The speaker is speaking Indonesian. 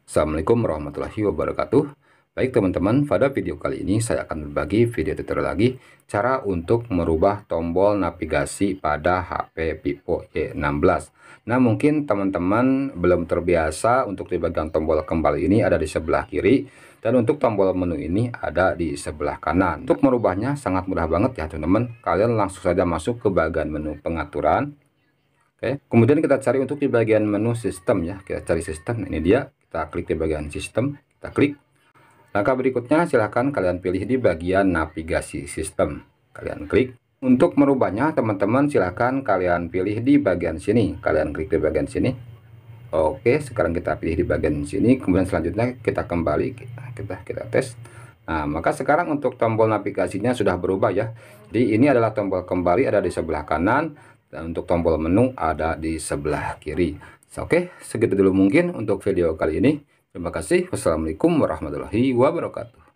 Assalamualaikum warahmatullahi wabarakatuh. Baik teman-teman, pada video kali ini saya akan berbagi video tutorial lagi cara untuk merubah tombol navigasi pada HP Vivo Y16. Nah, mungkin teman-teman belum terbiasa untuk di bagian tombol kembali ini ada di sebelah kiri, dan untuk tombol menu ini ada di sebelah kanan. Untuk merubahnya sangat mudah banget ya teman-teman. Kalian langsung saja masuk ke bagian menu pengaturan. Oke, kemudian kita cari untuk di bagian menu sistem ya. Kita cari sistem, ini dia. Kita klik di bagian sistem, kita klik. Langkah berikutnya silahkan kalian pilih di bagian navigasi sistem. Kalian klik. Untuk merubahnya teman-teman silahkan kalian pilih di bagian sini. Kalian klik di bagian sini. Oke, sekarang kita pilih di bagian sini. Kemudian selanjutnya kita kembali. Kita tes. Nah, maka sekarang untuk tombol navigasinya sudah berubah ya. Jadi ini adalah tombol kembali ada di sebelah kanan. Dan untuk tombol menu ada di sebelah kiri. Oke, segitu dulu mungkin untuk video kali ini. Terima kasih. Wassalamualaikum warahmatullahi wabarakatuh.